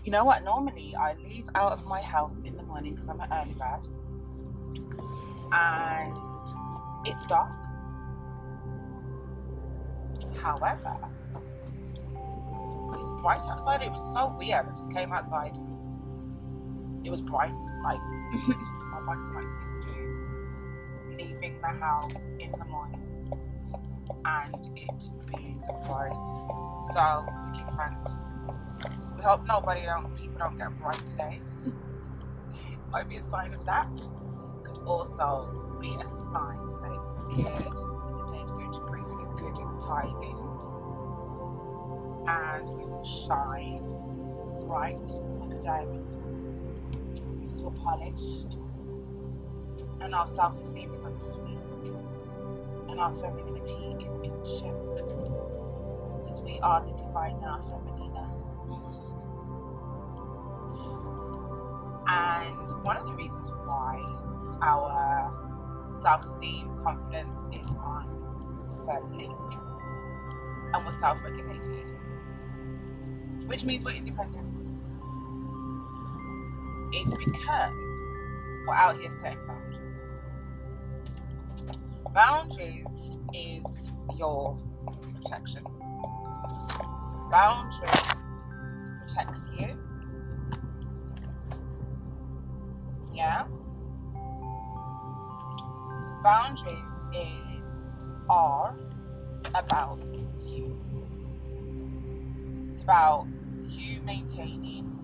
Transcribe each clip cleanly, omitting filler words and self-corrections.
You know what? Normally, I leave out of my house in the morning because I'm an early bird, and it's dark. However, it's bright outside. It was so weird. I just came outside. It was bright. Like my body's not used to leaving the house in the morning and it being bright. So wicked thanks. We hope people don't get bright today. Might be a sign of that. Could also be a sign that it's good. The day's going to bring good tidings, and we will shine bright like a diamond because we're polished, and our self-esteem is on fleek, and our femininity is in check because we are the divina feminina. And one of the reasons why our self-esteem, confidence is on fleek and we're self-regulated, which means we're independent, it's because we're out here setting boundaries. Boundaries is your protection. Boundaries protects you. Yeah? Boundaries are about you. It's about you maintaining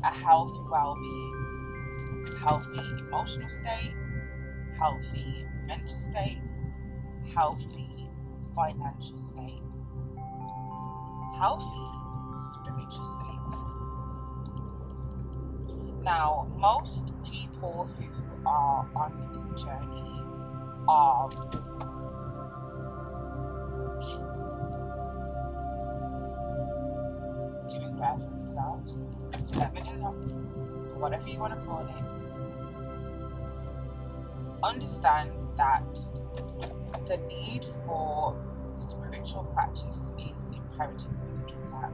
a healthy well-being, healthy emotional state, healthy mental state, healthy financial state, healthy spiritual state. Now, most people who are on the journey of doing better for themselves, leveling up, whatever you want to call it, understand that the need for spiritual practice is imperative within that.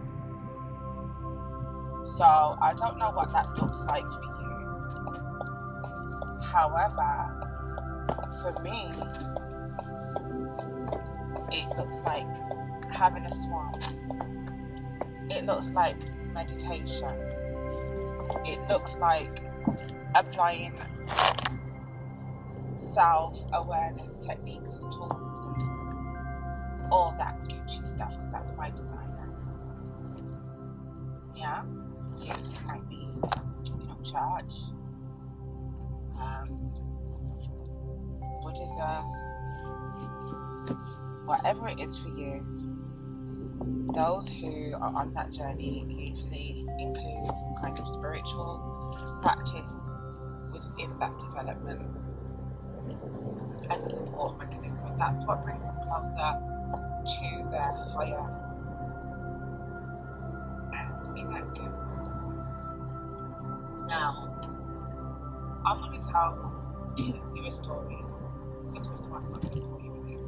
So I don't know what that looks like for you. However, for me, it looks like having a swan. It looks like meditation. It looks like applying self-awareness techniques and tools and all that Gucci stuff, because that's my designers. Yeah, for you it might be, church, Buddhism, whatever it is for you. Those who are on that journey usually include some kind of spiritual practice within that development as a support mechanism, and that's what brings them closer to their higher and inner good. Now, I'm going to tell you a story. It's a quick one, I'm not going to bore you with it.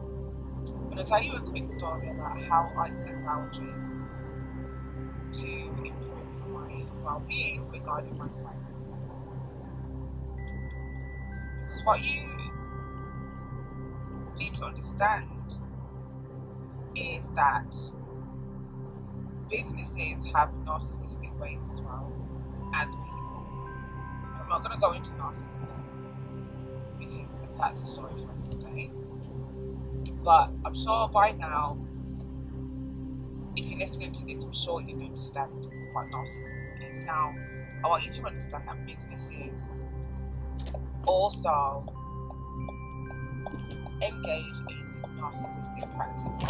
I'm going to tell you a quick story about how I set boundaries to improve my well-being regarding my finances. Because what you need to understand is that businesses have narcissistic ways as well as people. I'm not going to go into narcissism because that's a story for another day. But I'm sure by now, if you're listening to this, I'm sure you understand what narcissism is. Now, I want you to understand that businesses also engage in narcissistic practices.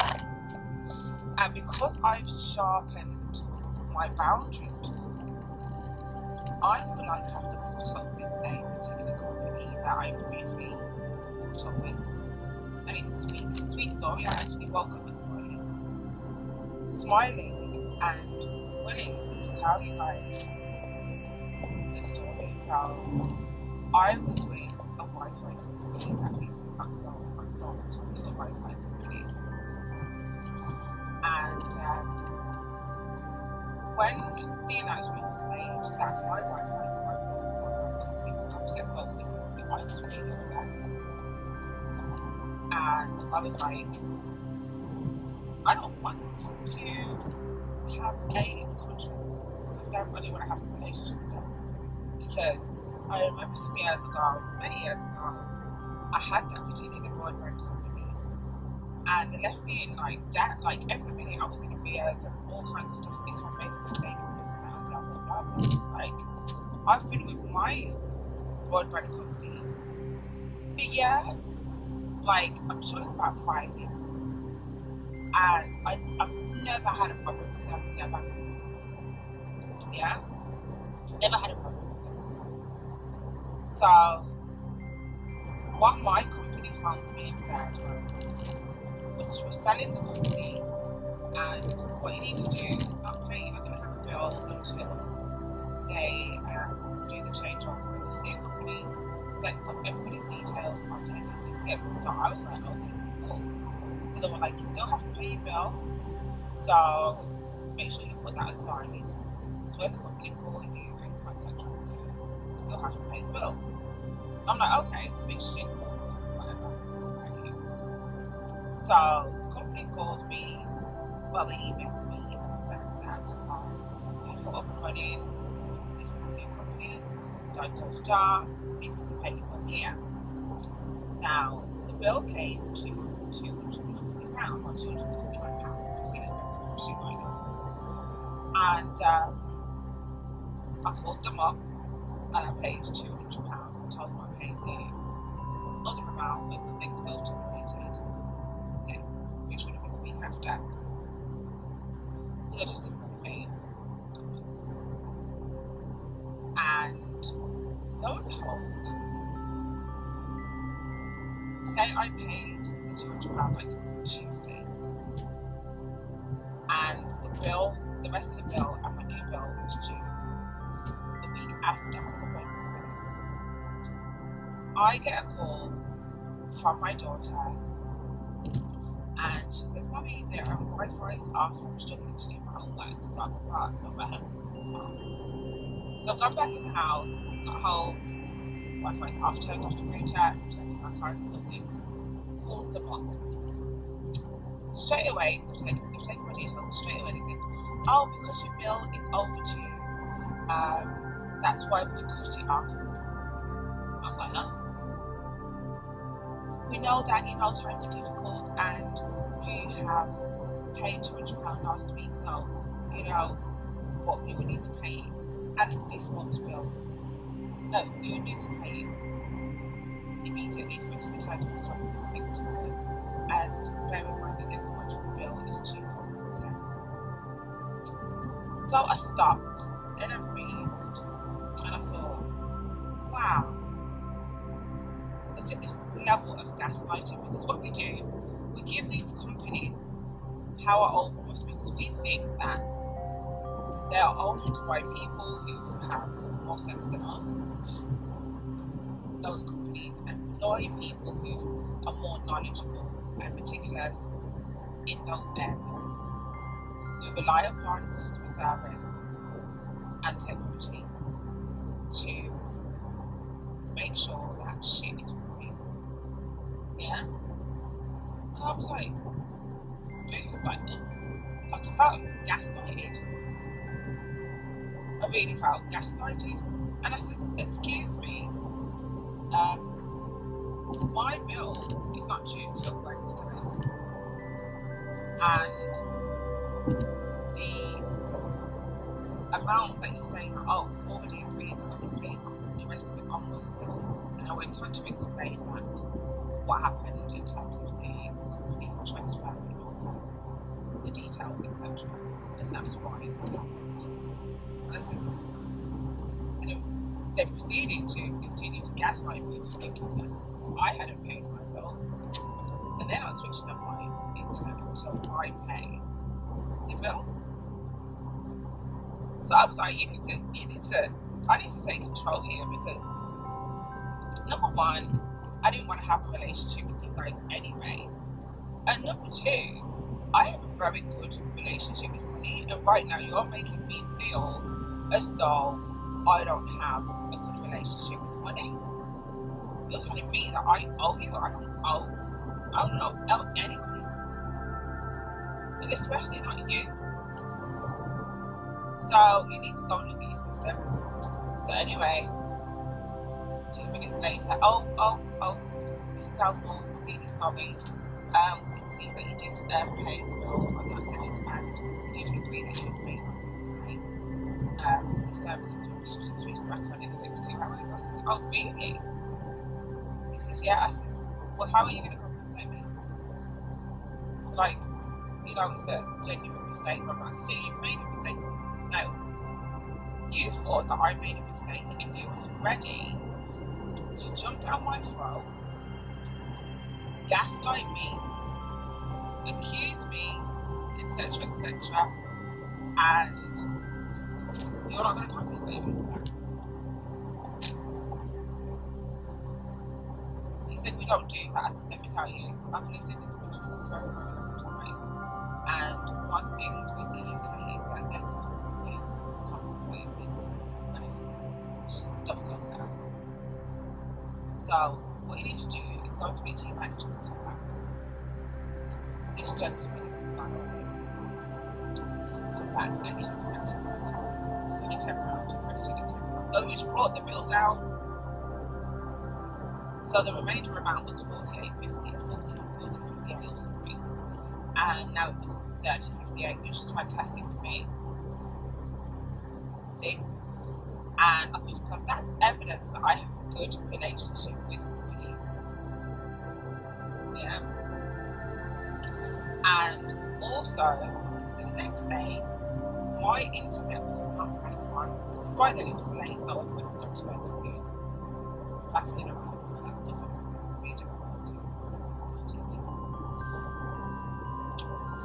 And because I've sharpened my boundaries to I no longer have to put up with a particular company that I briefly put up with. And it's sweet. It's a sweet story. I actually woke up this morning smiling and willing to tell you guys this story. So I was with a Wi-Fi company that recently got sold to another Wi-Fi company. And when the announcement was made that my Wi-Fi and my broadband company was going to get sold to this company, I was really upset. And I was like, I don't want to have a contract with them. I don't want to have a relationship with them. Because I remember some years ago, many years ago, I had that particular broadband company, and they left me in like that. Like every minute I was in arrears and all kinds of stuff. This one made a mistake and this and that, blah blah blah. But it's like I've been with my broadband company for years. Like I'm sure it's about 5 years, and I've never had a problem with them. Never. Yeah, never had a problem with them. So what my company found me upset was we're selling the company, and what you need to do is not pay. You're not going to have a bill until they do the changeover in this new company, sets up everybody's details on their new system. So I was like, okay, cool. So they were like, you still have to pay your bill, so make sure you put that aside, because when the company call you and contact you, you'll have to pay the bill. I'm like, okay, it's a bit shit, but whatever. So the company called me, well, they emailed me and says that you put up and running, this is a new company, please can you pay your bill here. Now, the bill came to £250 or £241, 15 some shit like that. And I called them up and I paid £200 and told them I paid the other amount when the next bill generated, which would have been the week after. Because I just didn't want to pay it. And lo and behold, say I paid the £200 like Tuesday, and the rest of the bill and my new bill was due the week after on Wednesday. I get a call from my daughter, and she says, "Mommy, their Wi-Fi is off. I'm struggling to do my homework, blah blah blah." So I was like, "It's off." So I've gone back in the house, got home, Wi-Fi is off, turned off the router, turned it back on, nothing. Called them up. Straight away, they've taken my details, and straight away they say, "Oh, because your bill is overdue, that's why we've cut it off." I was like, "Huh? We know that, times are difficult, and you have paid £200 last week, so, but you would need to pay it and this month's bill. No, you would need to pay it immediately for it to be turned back on within the next 2 hours. And bear in mind the next month's bill is due on Wednesday." So I stopped and I breathed and I thought, wow, look at this level of gaslighting. Because what we do, we give these companies power over us because we think that they are owned by people who have more sense than us. Those companies employ people who are more knowledgeable and meticulous in those areas. We rely upon customer service and technology to make sure that shit is right. Yeah? And I was like, dude, like I felt gaslighted. I really felt gaslighted. And I said, "Excuse me, my bill is not due till Wednesday, and the amount that you're saying, it's already agreed that I will pay the rest of it on Wednesday." And I went on to explain that what happened in terms of the company transferring over the details, etc. And that's why that happened. And this is, they proceeded to continue to gaslight me into thinking that I hadn't paid my bill, and they're not switching on my internet until I pay the bill. So I was like, I need to take control here, because number one, I didn't want to have a relationship with you guys anyway, and number two, I have a very good relationship with money, and right now you're making me feel as though I don't have a good relationship with money. You're telling me that I owe you. I don't owe anybody, and especially not you. So you need to go and look at your system. So anyway, 2 minutes later, Mrs.Alnoor, I'm really sorry. We can see that you did pay the bill on that date, and we did agree that you would pay on Wednesday. The services will be switched back on in the next 2 hours. I says, oh really? He says, yeah. I says, well, how are you going to compensate me? Like, it's a genuine mistake. I said, yeah, you've made a mistake. No, you thought that I made a mistake, and you was ready to jump down my throat, gaslight me, accuse me, etc., etc., and you're not going to compensate me for that. He said, we don't do that. I said, let me tell you, I've lived in this country for a very, very long time, and one thing with the UK is that they're good with compensating people when stuff goes down. So what you need to do is go and speak to your manager and come back. So this gentleman has gone away, come back, and he's went to work out, send it £10, credited it £10. So which brought the bill down. So the remainder amount was 48.50, 40.58 or something, and now it was 30.58, which is fantastic for me. See? And I thought to myself, that's evidence that I have a good relationship with money. Yeah. And also, the next day, my internet was not back on. Despite that it was late, so I would have got to bed and go faffing around and all that stuff and reading my book and whatever on TV.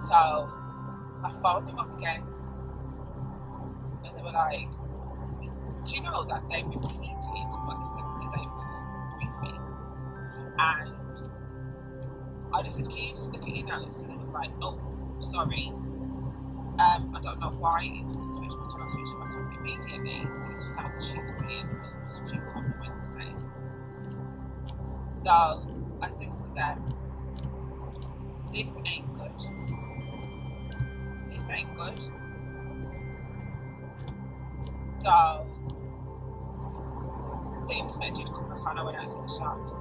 So I phoned them up again, and they were like, do you know that they repeated what they said the day before briefly? And I just said, can you just look at your notes? And it was like, oh, sorry, I don't know why it wasn't switched back on. I switched it back on immediately. So this was now the Tuesday, and the bill was due on the Wednesday. So I said to them, this ain't good. This ain't good. So the internet did come back on. I went out to the shops,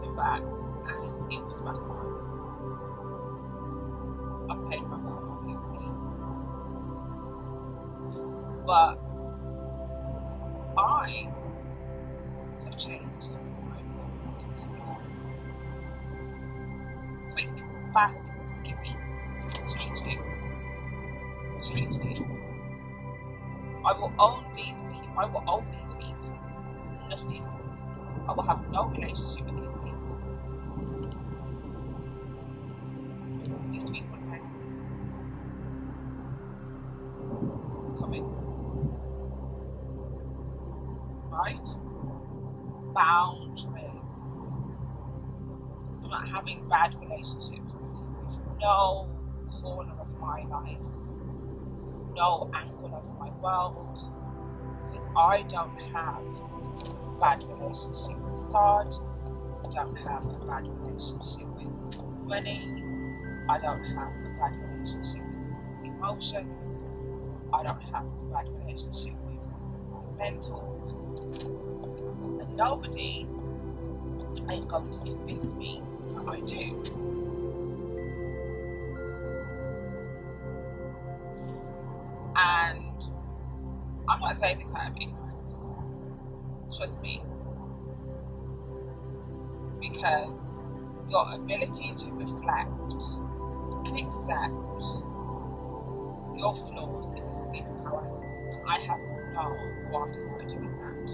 come back, and it was back on. I've paid my bill, obviously, but I have changed my appointment to be home. Quick, fast, skippy. Changed it. I will owe these people nothing. I will have no relationship with these people. This week, one day. Coming. Right? Boundaries. I'm not having bad relationships with no corner of my life, no angle of my world, because I don't have a bad relationship with God. I don't have a bad relationship with money. I don't have a bad relationship with emotions. I don't have a bad relationship with my mentals. And nobody ain't going to convince me that I do. And I'm not saying this out of ignorance. Trust me. Because your ability to reflect and accept your flaws is a superpower, and I have no qualms about doing that.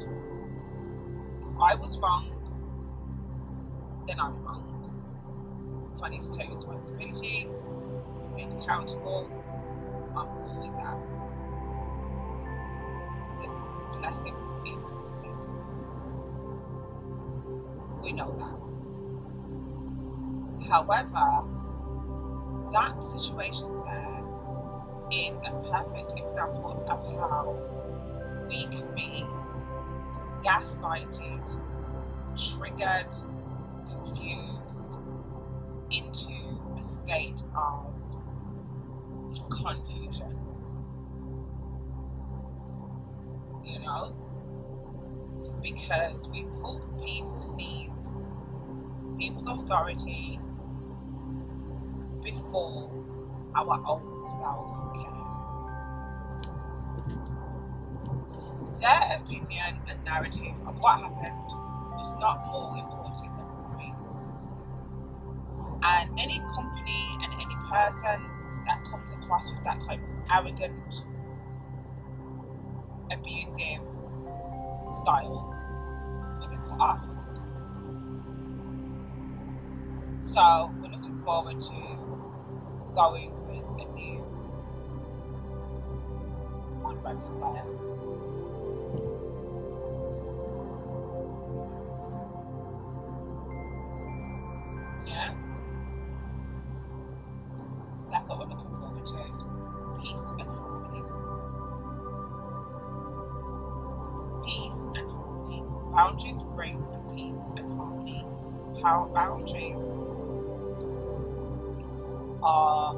If I was wrong, then I'm wrong. If I need to take responsibility, be made accountable, I'm cool with that. There's blessings in lessons. We know that. However, that situation there is a perfect example of how we can be gaslighted, triggered, confused into a state of confusion, you know, because we put people's needs, people's authority before our own self-care. Their opinion and narrative of what happened was not more important than mine. And any company and any person that comes across with that type of arrogant, abusive style will be cut off. So we're looking forward to going with a new broadband supplier. Yeah, that's what we're looking forward to. Peace and harmony. Peace and harmony. Boundaries bring peace and harmony. How boundaries are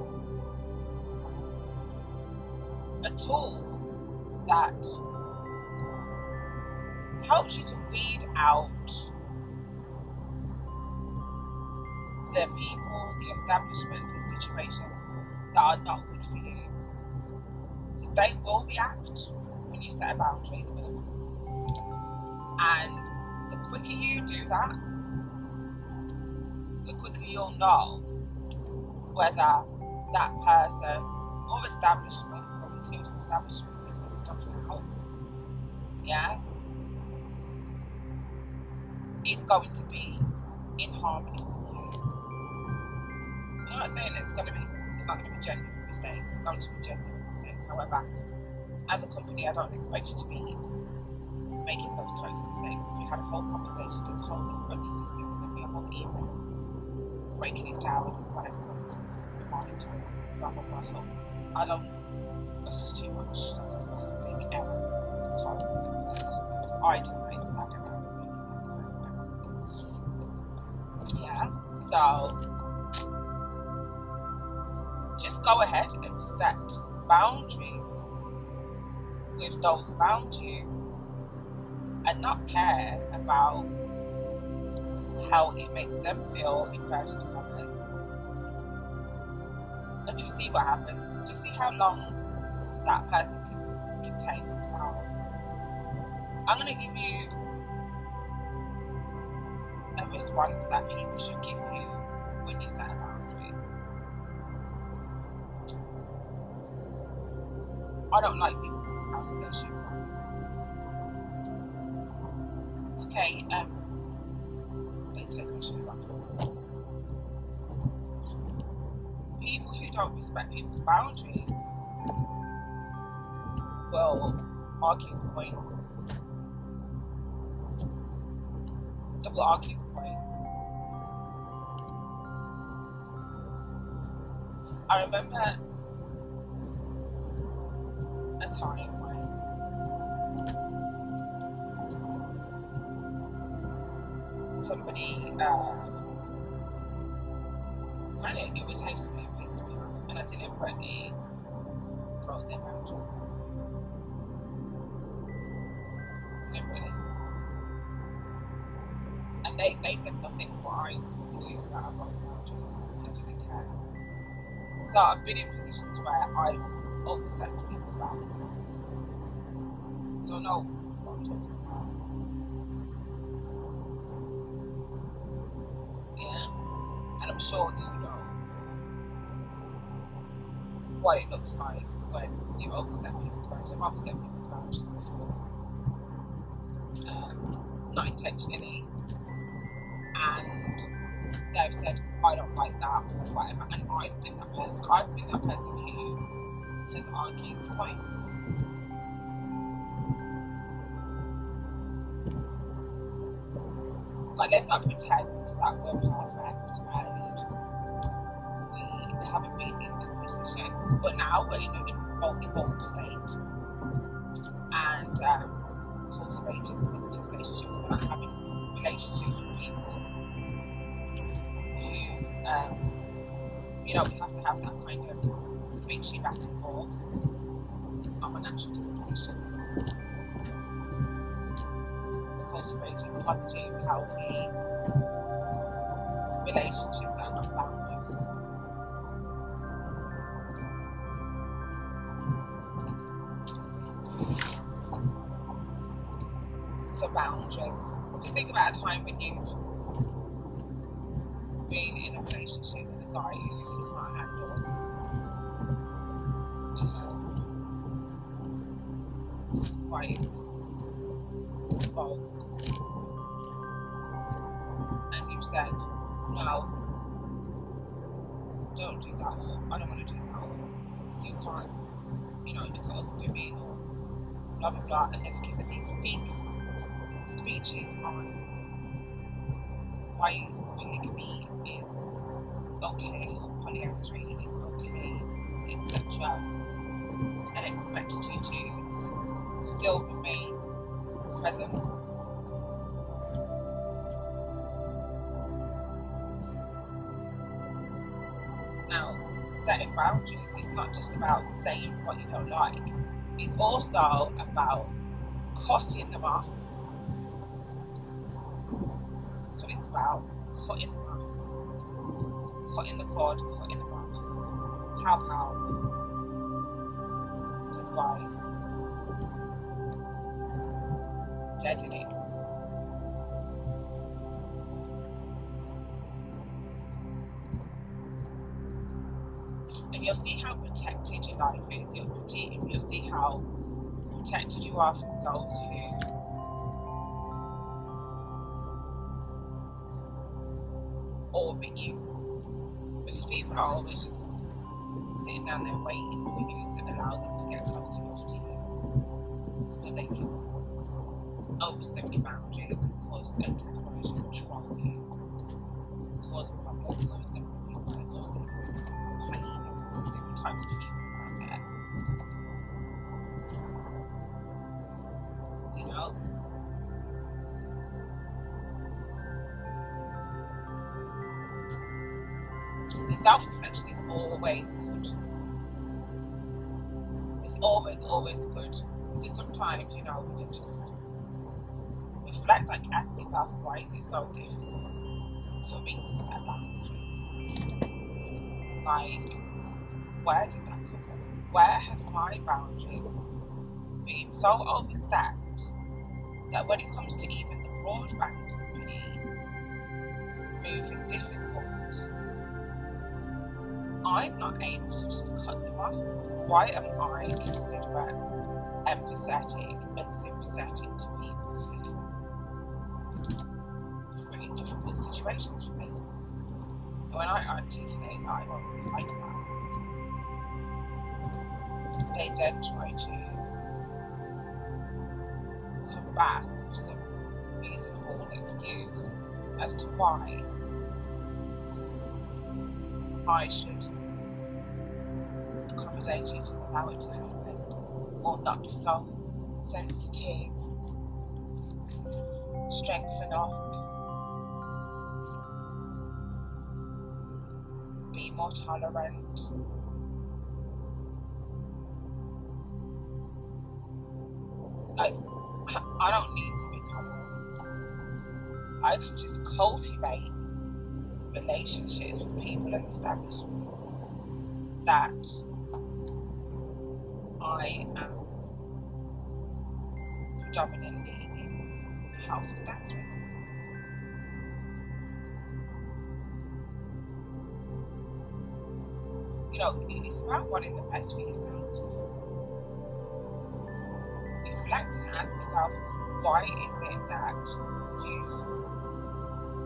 a tool that helps you to weed out the people, the establishments, the situations that are not good for you. Because they will react when you set a boundary, they will. And the quicker you do that, the quicker you'll know whether that person or establishment, because I'm including establishments in this stuff now, yeah, is going to be in harmony with you. I'm not saying it's not going to be genuine mistakes, it's going to be genuine mistakes. However, as a company, I don't expect you to be making those types of mistakes. If we had a whole conversation, there's holes on your system, send me a whole email, breaking it down, whatever, remind you, blah blah blah. So I don't, that's just too much. That's a big error as far as I'm concerned. Because I didn't make that error, I'm making that type of error. Yeah, so just go ahead and set boundaries with those around you and not care about how it makes them feel, inverted commas, and just see what happens. Just see how long that person can contain themselves. I'm going to give you a response that people should give you when you set a boundary. I don't like people in the house with their shoes on. Okay, they take their shoes off. People who don't respect people's boundaries will argue the point. They will argue the point. I remember a time when somebody kind of irritated me and pissed me off, and I deliberately broke their boundaries. Deliberately. And they said nothing, but I knew that I broke the boundaries and didn't care. So I've been in positions where I've overstepped people's boundaries. So I know what I'm talking about. Yeah. And I'm sure you know what it looks like when you overstep people's boundaries. I've overstepped people's boundaries before. Not intentionally. And they've said, I don't like that or whatever. And I've been that person. I've been that person who has argued the point. Like, let's not pretend that we're perfect and we haven't been in that position, but now we're in an evolved state, and cultivating positive relationships. We're not having relationships with people who, we have to have that kind of bitchy back and forth. It's not my natural disposition. We're cultivating positive, healthy relationships that are not boundless. So boundaries. Just think about a time when you've been in a relationship with a guy who you can't handle. It's quite bold. And you've said, no, don't do that, or I don't want to do that, or you can't, look at other women, or blah blah blah, and they've given these big speeches on why polygamy is okay or polyandry is okay, etc., and expected you to still remain present. Now, setting boundaries is not just about saying what you don't like, it's also about cutting them off. That's what it's about, cutting them off. Cutting the cord, cutting them off. Pow. Goodbye. Deaden it. And you'll see how protected your life is. You'll see how protected you are from those who orbit you. Because people are always just sitting down there waiting for you to allow them to get close enough to you so they can overstep your boundaries and cause antagonize you, control you, cause a problem. It's always going to be people, it's always going to be some hyenas, because there's different types of humans out there. And self-reflection is always good. It's always good. Because sometimes, we can just reflect, like ask yourself, why is it so difficult for me to set boundaries? Like, where did that come from? Where have my boundaries been so overstepped that when it comes to even the broadband company moving difficult, I'm not able to just cut them off? Why am I considerate, empathetic and sympathetic to people who create difficult situations for me? And when I articulate that I don't like that, they then try to come back with some reasonable excuse as to why I should accommodate it and allow it to happen, or not be so sensitive, strengthen up, be more tolerant. Like, I don't need to be tolerant. I can just cultivate relationships with people and establishments that I am predominantly in a healthy stance with. It's about wanting the best for yourself. Reflect and ask yourself, why is it that you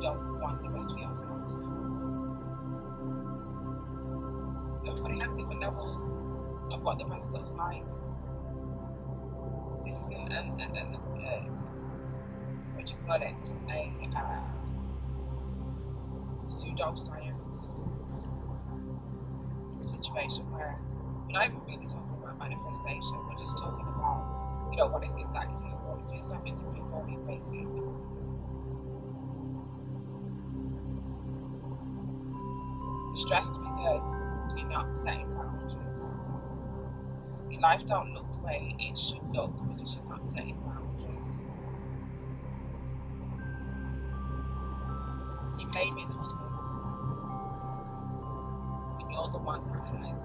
don't want the best for yourself? Everybody has different levels of what the best looks like. This isn't what do you call it? A pseudoscience. situation where we're not even really talking about manifestation, we're just talking about, what is it that you want for yourself. It could be very basic. You're stressed because you're not setting boundaries. Your life don't look the way it should look because you're not setting boundaries. You're blaming others when you're the one that has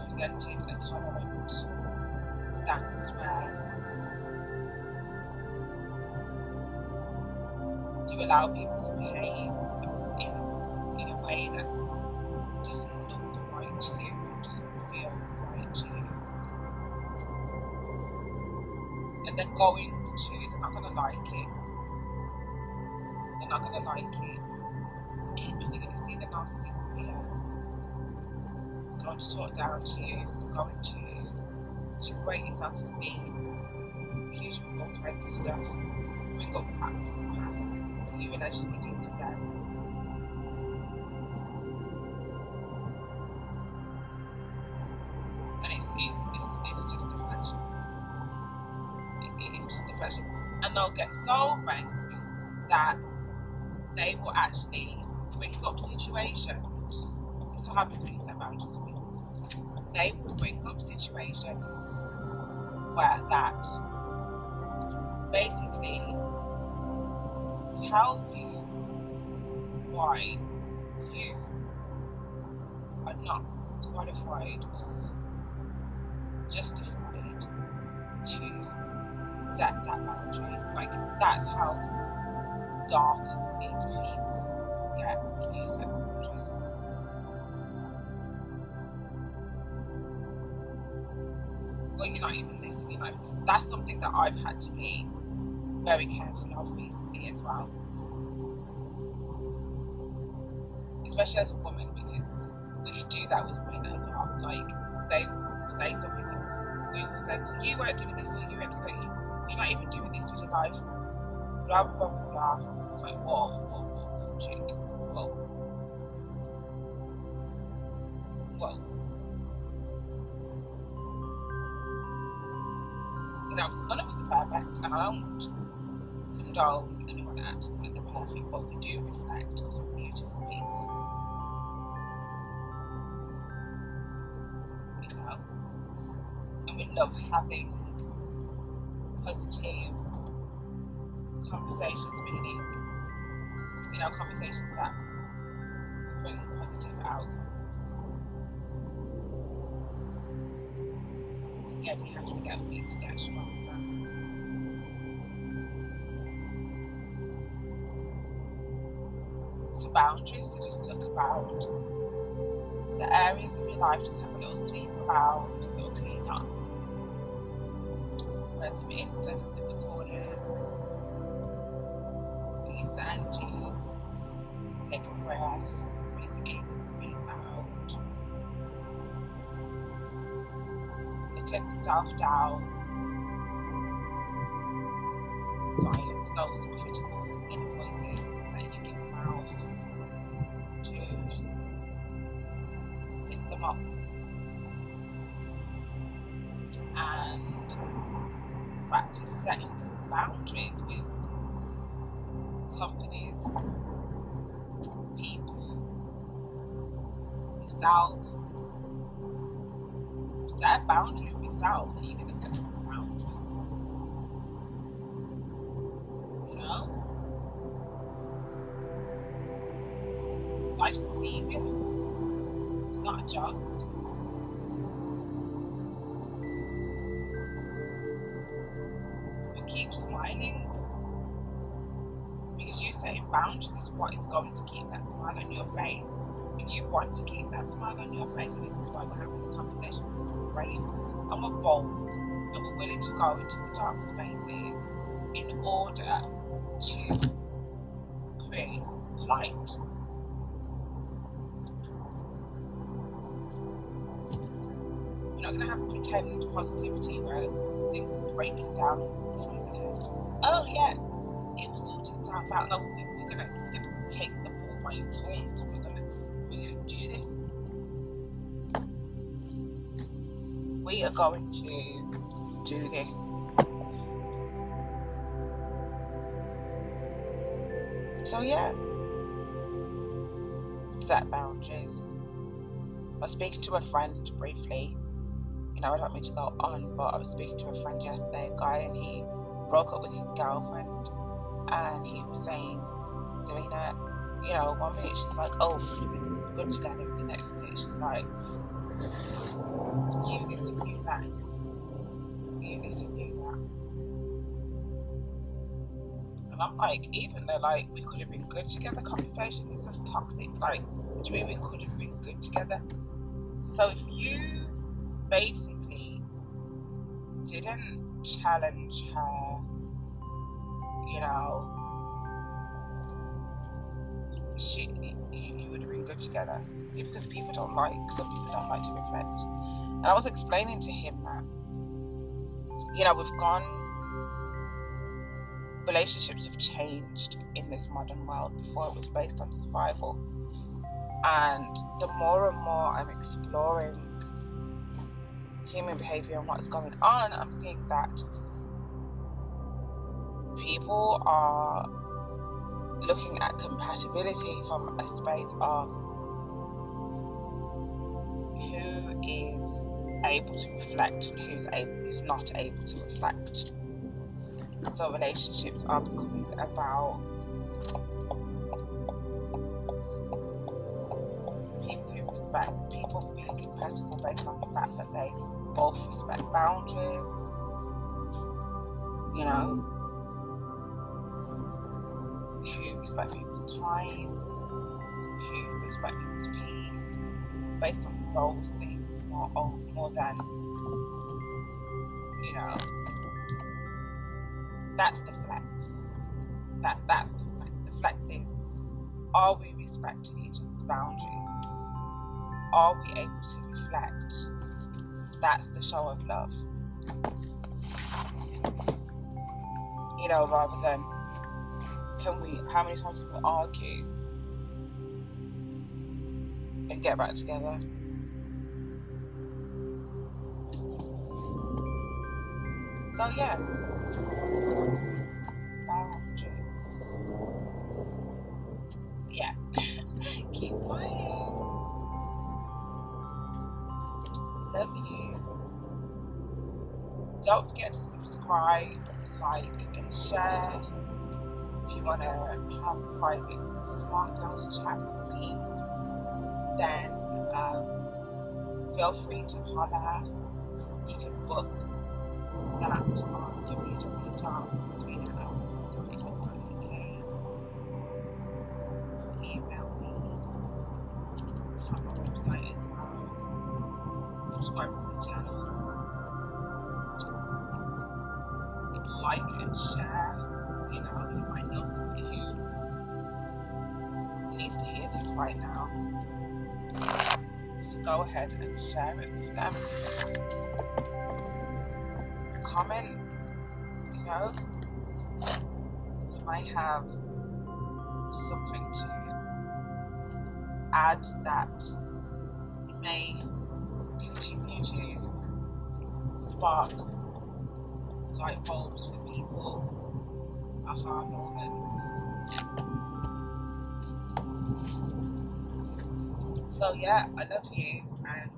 presented a tolerant stance where you allow people to behave in a way that doesn't look right to you, doesn't feel right to you. And they're not going to like it. They're not going to like it. And you're going to see the narcissist here going to talk down to you, going to break your self-esteem, accuse you of all kinds of stuff, bring up facts from the past that you allegedly did to them. And it's just deflection. It is just deflection. And they'll get so rank that they will actually bring up situations. This is what happens when you set boundaries with people. They will bring up situations where that basically tell you why you are not qualified or justified to set that boundary. Like, that's how dark these people get when you set boundaries. Well, you're not even listening. That's something that I've had to be very careful of recently as well. Especially as a woman, because we could do that with men a lot. Like, they will say something and we will say, well, you weren't doing this or you weren't doing that. You're not even doing this with your life. Blah, blah, blah, blah. It's like, whoa, chick. Whoa. Because none of us are perfect, and I don't condone anyone acting like they're perfect, but we do reflect because we're beautiful people. And we love having positive conversations, meaning, conversations that bring positive outcomes. Again, you have to get weak to get stronger. So boundaries, to just look about the areas of your life, just have a little sweep around, a little clean up. There's some incense in the corners. Release the energies. Take a breath. Breathe in, breathe out. Look at the self-doubt. Silence those critical inner voices that you give mouth to. Sit them up. And practice setting some boundaries with companies, people, yourself. Set a boundary with yourself that you're going to set some boundaries. Life's serious. It's not a joke. But keep smiling. Because you setting boundaries is what is going to keep that smile on your face. And you want to keep that smile on your face, and this is why we're having a conversation, because we're brave and we're bold and we're willing to go into the dark spaces in order to create light. We're not going to have pretend positivity where things are breaking down through the head. Oh yes, it will sort itself out. No, we're gonna take the ball by its horns. We're gonna do this we are going to do this. So yeah, set boundaries. I was speaking to a friend briefly. You know, I don't mean to go on, but I was speaking to a friend yesterday, a guy, and he broke up with his girlfriend, and he was saying, Serena, you know, 1 minute she's like, oh, we've been good together, and the next minute she's like, you this and you that, you this and you that. And I'm like, even though like we could have been good together, conversation is just toxic. Like, what do you mean we could have been good together? So if you basically didn't challenge her, you know, you would have been good together. See, because some people don't like to reflect. And I was explaining to him that, you know, relationships have changed in this modern world. Before it was based on survival. And the more and more I'm exploring human behavior and what's going on, I'm seeing that people are looking at compatibility from a space of who is able to reflect and who's not able to reflect. So relationships are becoming about people who respect, people being compatible based on the fact that they both respect boundaries, you know, who respect people's time, who respect people's peace, based on those things more than, you know, that's the flex. That's the flex. The flex is, are we respecting each other's boundaries? Are we able to reflect? That's the show of love. You know, rather than how many times can we argue and get back together? So yeah, boundaries. Yeah, keep smiling. Love you. Don't forget to subscribe, like, and share. If you want to have a private Smart Girls chat with me, then feel free to holler. You can book that on www.Sereena.alnoor.co.uk. Email me from my website as well. Subscribe to the channel. Like and share. You know, you might know somebody who needs to hear this right now. So go ahead and share it with them. Comment, you know, you might have something to add that may continue to spark light bulbs for people, aha moments. So yeah, I love you, and